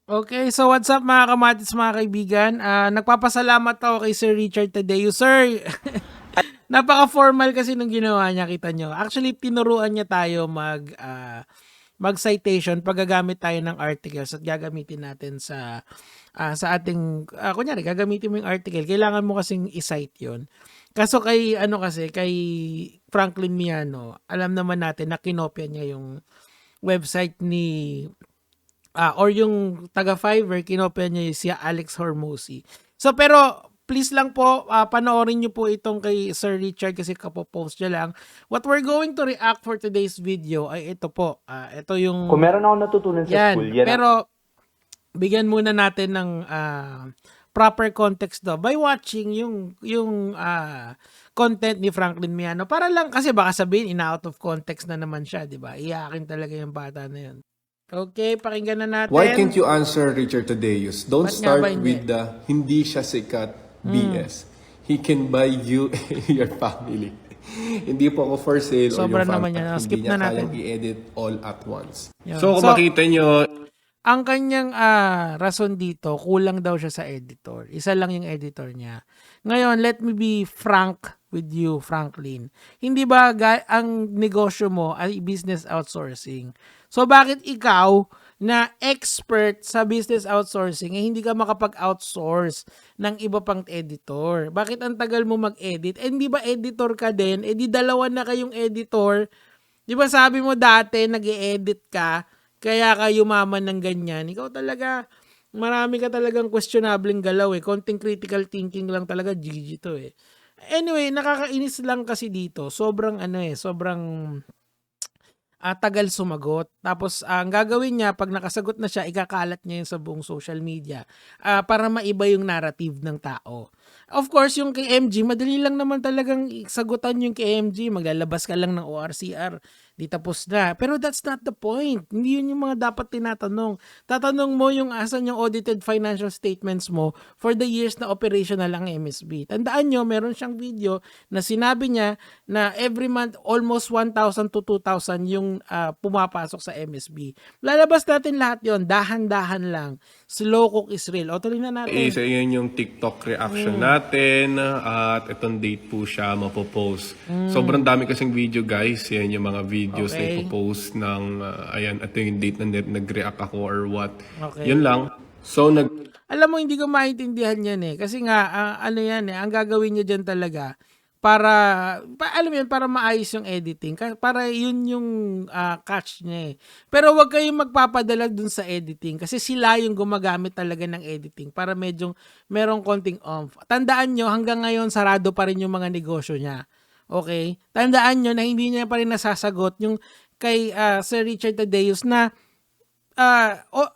Okay, so what's up mga kamatis, mga kaibigan? Nagpapasalamat ako kay Sir Richard Tadeo. Sir, napaka-formal kasi nung ginawa niya, kita nyo. Actually, tinuruan niya tayo mag-citation pag gagamit tayo ng articles at gagamitin natin sa ating, kunyari, gagamitin mo yung article, kailangan mo kasing i-cite yun. Kaso kay Franklin Miano, alam naman natin na kinopya niya yung website ni or yung taga Fiverr, kinopya niya yung si Alex Hormozy. So pero please lang po, panoorin niyo po itong kay Sir Richard kasi kapopost niya lang. What we're going to react for today's video ay ito po. Ito Kung yung, meron ako natutunan sa school, yan. yan ang Pero bigyan muna natin ng proper context do by watching yung content ni Franklin Miano. Para lang, kasi baka sabihin, ina-out of context na naman siya, di ba? Iyakin talaga yung bata na yun. Okay, pakinggan na natin. Why can't you answer Richard Tadeus? Don't Ba't nga ba start hindi? with the hindi siya sikat BS. He can buy you and your family. Hindi po ako for sale Sobra or yung naman family. yan. Hindi Skip niya na natin. kayang i-edit all at once. Yun. So kung makita nyo, ang kanyang rason dito, kulang daw siya sa editor. Isa lang yung editor niya. Ngayon, let me be frank with you, Franklin. Hindi ba ang negosyo mo ay business outsourcing? So bakit ikaw na expert sa business outsourcing hindi ka makapag-outsource ng iba pang editor? Bakit ang tagal mo mag-edit? Hindi ba editor ka din? Di dalawa na kayong editor. Di ba sabi mo dati nag-e-edit ka, kaya ka yumaman ng ganyan? Ikaw talaga, marami ka talagang questionableng galaw Konting critical thinking lang talaga, GG to Anyway, nakakainis lang kasi dito. Sobrang sobrang tagal sumagot. Tapos ang gagawin niya, pag nakasagot na siya, ikakalat niya yun sa buong social media para maiba yung narrative ng tao. Of course, yung kay MG, madali lang naman talagang sagutan yung kay MG. Maglalabas ka lang ng ORCR. Di tapos na. Pero that's not the point. Hindi yun yung mga dapat tinatanong. Tatanong mo yung asan yung audited financial statements mo for the years na operational ang MSB. Tandaan nyo, meron siyang video na sinabi niya na every month almost 1,000 to 2,000 yung pumapasok sa MSB. Lalabas natin lahat yon, dahan-dahan lang. Slow cook is real. O tuloy na natin. isa yun yung TikTok reaction natin at itong date po siya mapopost. Sobrang dami kasing video guys. Yan yung mga videos na Okay. ipopost ng ayan, ito yung date na nag-react ako or what. Okay. Yun lang. So Alam mo, hindi ko maintindihan yan Kasi nga, ano yan ang gagawin niya dyan talaga, alam mo yun, para maayos yung editing. Para yun yung catch niya Pero wag kayong magpapadala dun sa editing kasi sila yung gumagamit talaga ng editing para medyo merong konting oomph. Tandaan nyo, hanggang ngayon, sarado pa rin yung mga negosyo niya. Okay? Tandaan nyo na hindi niya pa rin nasasagot yung kay Sir Richard Tadeus na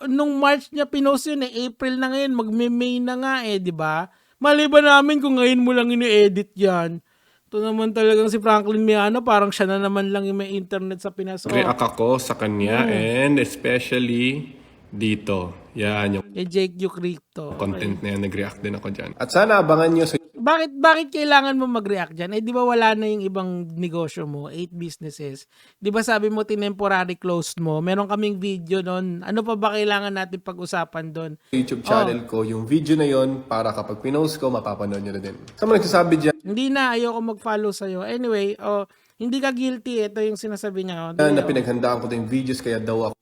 nung March niya pinost yun April na ngayon, magme-May na nga di ba? Mali ba namin kung ngayon mo lang ini-edit yan? Ito naman talagang si Franklin Miano, parang siya na naman lang yung may internet sa Pinas. react ako sa kanya and especially dito. Yan yung Kay Jake Yu Crypto. content na yan, nag-react din ako dyan. At sana abangan nyo sa Bakit kailangan mo mag-react dyan? Di ba wala na yung ibang negosyo mo, 8 businesses? Di ba sabi mo temporary closed mo? Meron kaming video doon. Ano pa ba kailangan natin pag-usapan doon? YouTube channel ko. Yung video na yon para kapag pinost ko, mapapanood nyo na din. Sa mga nagsasabi dyan Hindi na, ayoko mag-follow sa'yo. Anyway, hindi ka guilty. Ito yung sinasabi niya. na pinaghandaan ko din videos kaya daw ako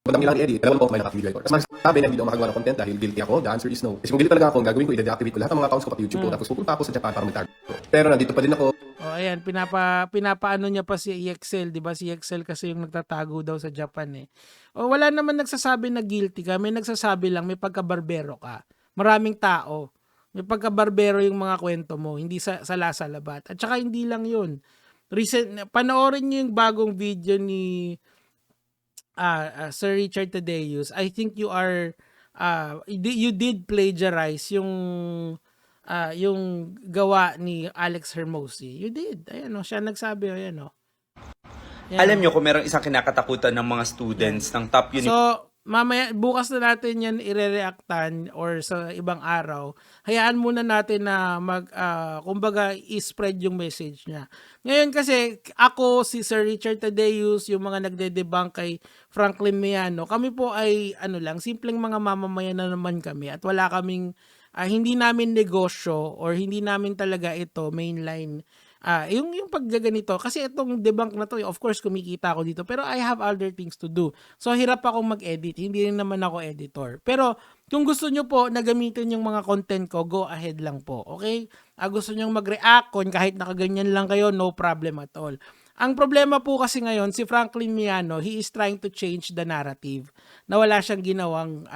madami lang i-edit. Alam mo may nakaka-video ko. Tapos magsasabi na hindi ako makagawa ng content dahil guilty ako. The answer is no. Kasi kung guilty talaga ako, ang gagawin ko, i-deactivate ko lahat ng mga accounts ko pati YouTube ko. Tapos pupunta ako sa Japan para mag-tag ko. Pero nandito pa din ako. Ayan, pinapaano niya pa si EXL, 'di ba? Si EXL kasi yung nagtatago daw sa Japan wala naman nagsasabi na guilty ka, may nagsasabi lang may pagkabarbero ka. Maraming tao. May pagkabarbero yung mga kwento mo, hindi sa labat. At saka hindi lang 'yun. Panoorin niyo yung bagong video ni Sir Richard Tadeus. I think you did plagiarize yung gawa ni Alex Hormozy. You did. Ayan siya nagsabi. Ayan alam nyo kung merong isang kinakatakutan ng mga students ng top So, mamaya bukas na natin 'yan ire-reactan or sa ibang araw. Hayaan muna natin na kumbaga i-spread yung message niya. Ngayon kasi ako, si Sir Richard Tadeus, yung mga nagde-debunk kay Franklin Miano, kami po ay ano lang, simpleng mga mamamayan na naman kami at wala kaming hindi namin negosyo or hindi namin talaga ito mainline. Yung paggaganito kasi itong debunk na to, of course kumikita ako dito pero I have other things to do. So hirap akong mag-edit, hindi rin naman ako editor. Pero kung gusto nyo po na gamitin yung mga content ko, go ahead lang po, okay? Gusto nyo mag-react kahit nakaganyan lang kayo, no problem at all. Ang problema po kasi ngayon, si Franklin Miano, he is trying to change the narrative na wala siyang ginawang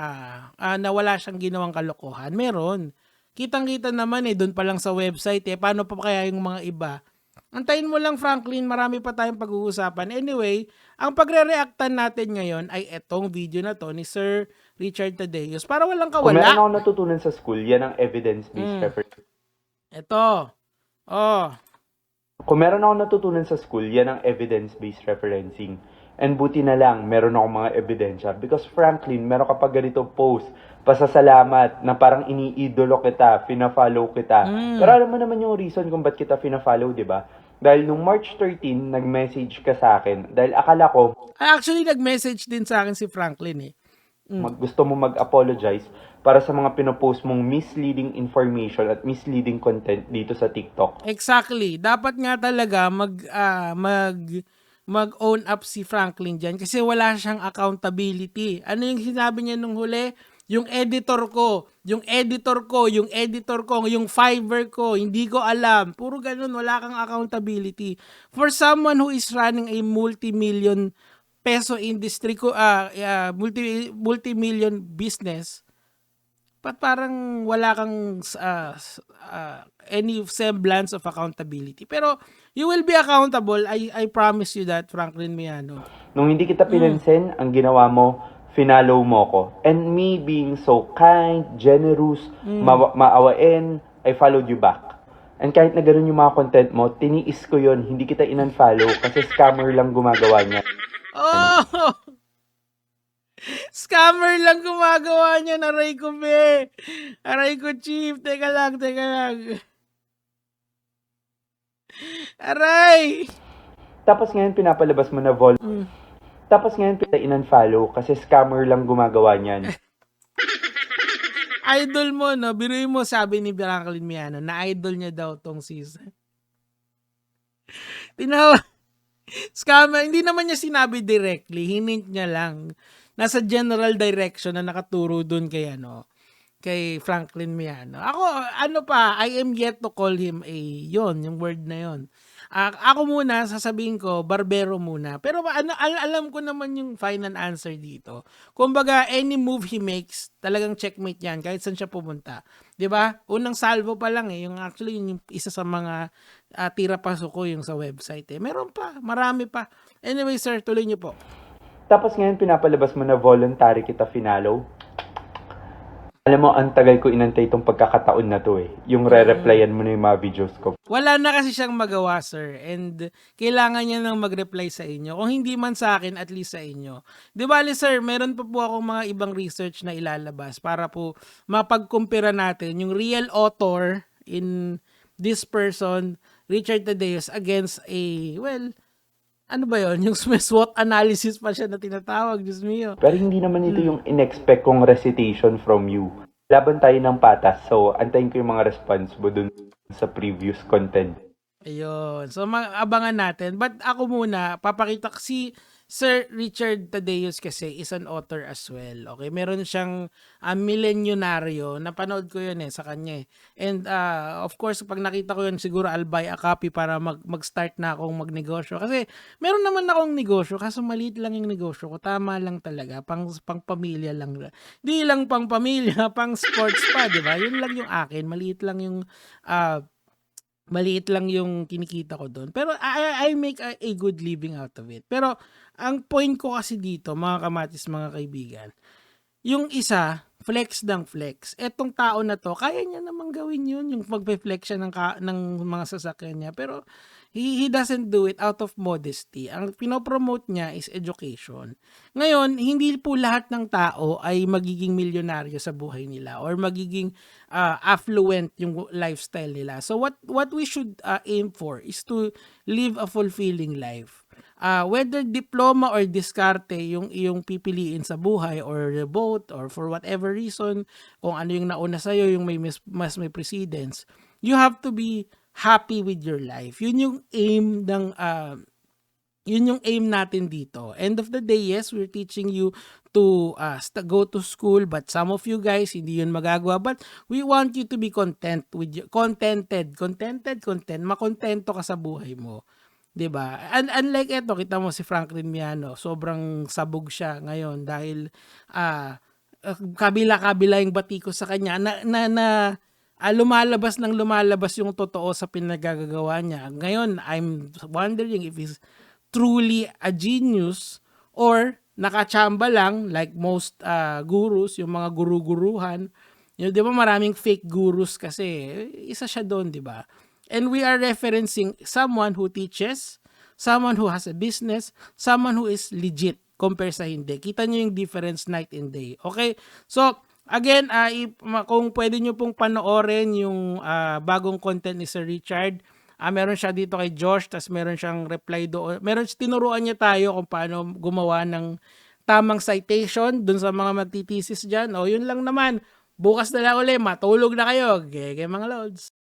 kalokohan. Meron. Kitang-kita naman doon pa lang sa website paano pa kaya yung mga iba? Antayin mo lang Franklin, marami pa tayong pag-uusapan. Anyway, ang pagre-reactan natin ngayon ay etong video na to ni Sir Richard Tadeus para walang Kung meron kawala. akong natutunan sa school, yan ang evidence-based referencing. Ito. Kung meron akong natutunan sa school, yan ang evidence-based referencing. And buti na lang, meron akong mga ebidensya. Because Franklin, meron ka pa ganito post, pasasalamat, na parang iniidolo kita, fina-follow kita. Pero alam mo naman yung reason kung ba't kita fina-follow, di ba? Dahil nung March 13, nag-message ka sa akin. Dahil akala ko, Actually, nag-message din sa akin si Franklin gusto mo mag-apologize para sa mga pinopost mong misleading information at misleading content dito sa TikTok. Exactly. Dapat nga talaga mag-own up si Franklin dyan kasi wala siyang accountability. Ano yung sinabi niya nung huli? Yung editor ko, yung Fiverr ko, hindi ko alam. Puro ganun, wala kang accountability. For someone who is running a multi-million peso industry ko, multi-million business, but parang wala kang any semblance of accountability. Pero you will be accountable. I promise you that, Franklin Miano. Nung hindi kita pinansin, ang ginawa mo, finalo mo ko. And me being so kind, generous, maawain, I followed you back. And kahit na ganun yung mga content mo, tiniis ko yun, hindi kita in-unfollow kasi scammer lang gumagawa niya. Oh! Scammer lang gumagawa niya. Aray ko, be. Aray ko, chief. Teka lang. Aray! Tapos ngayon pinapalabas mo na Tapos ngayon kita in-unfollow kasi scammer lang gumagawa niyan. Idol mo, no? Biruin mo, sabi ni Franklin Miano, na idol niya daw tong season. Scammer, hindi naman niya sinabi directly, hinint niya lang. Nasa general direction na nakaturo dun kay Franklin Miano. Ako, I am yet to call him yung word na yon. Ako muna, sasabihin ko, barbero muna. Pero alam ko naman yung final answer dito. Kumbaga, any move he makes, talagang checkmate yan, kahit saan siya pumunta. 'Di ba? Unang salvo pa lang yung actually yung isa sa mga tira pasok ko yung sa website Meron pa, marami pa. Anyway, sir, tuloy niyo po. Tapos ngayon pinapalabas mo na voluntary kita finalo. Alam mo, ang tagal ko inantay itong pagkakataon na to Yung re-replyan mo na yung mga videos ko. Wala na kasi siyang magawa, sir. And kailangan niya nang mag-reply sa inyo. Kung hindi man sa akin, at least sa inyo. Di ba, sir, meron pa po akong mga ibang research na ilalabas para po mapagkumpira natin yung real author in this person, Richard Tadeus, against ano ba yon? Yung SWOT analysis pa siya na tinatawag, Diyos mio. Pero hindi naman ito yung in-expect kong recitation from you. Laban tayo ng patas, so antayin ko yung mga response mo dun sa previous content. Ayun. So, abangan natin. But ako muna, papakita si Sir Richard Tadeus kasi is an author as well. Okay? Meron siyang Milenyonaryo. Napanood ko yun sa kanya And of course, pag nakita ko yun, siguro I'll buy a copy para mag-start na akong magnegosyo. Kasi meron naman akong negosyo, kaso maliit lang yung negosyo ko. Tama lang talaga. Pang pamilya lang. Di lang pang pamilya, pang sports pa, di ba? Yun lang yung akin. Maliit lang yung kinikita ko doon. Pero I make a good living out of it. Pero ang point ko kasi dito, mga kamatis, mga kaibigan, yung isa, flex ng flex. Etong tao na 'to, kaya niya namang gawin 'yun, yung magfe-flex siya ng mga sasakyan niya, pero he doesn't do it out of modesty. Ang pino-promote niya is education. Ngayon, hindi po lahat ng tao ay magiging milyonaryo sa buhay nila or magiging affluent yung lifestyle nila. So what we should aim for is to live a fulfilling life. Whether diploma or diskarte yung iyong pipiliin sa buhay or both or for whatever reason, kung ano yung nauna sa'yo, yung mas may precedence, you have to be happy with your life. Yun yung aim natin dito. End of the day, yes, we're teaching you to go to school, but some of you guys, hindi yun magagawa. But we want you to be content with makontento ka sa buhay mo. 'Di ba? Unlike eto, kita mo si Franklin Miano, sobrang sabog siya ngayon dahil kabila-kabila yung batikos sa kanya na lumalabas yung totoo sa pinagagagawa niya. Ngayon, I'm wondering if he's truly a genius or nakachamba lang like most gurus, yung mga guru-guruhan. Di ba maraming fake gurus kasi, isa siya doon, di ba? And we are referencing someone who teaches, someone who has a business, someone who is legit compare sa hindi. Kita nyo yung difference night and day. Okay? So, again, kung pwede nyo pong panoorin yung bagong content ni Sir Richard, meron siya dito kay Josh, tas meron siyang reply doon. Tinuruan niya tayo kung paano gumawa ng tamang citation dun sa mga magtitisis dyan. O, yun lang naman. Bukas na lang ulit, matulog na kayo. Gege mga lods.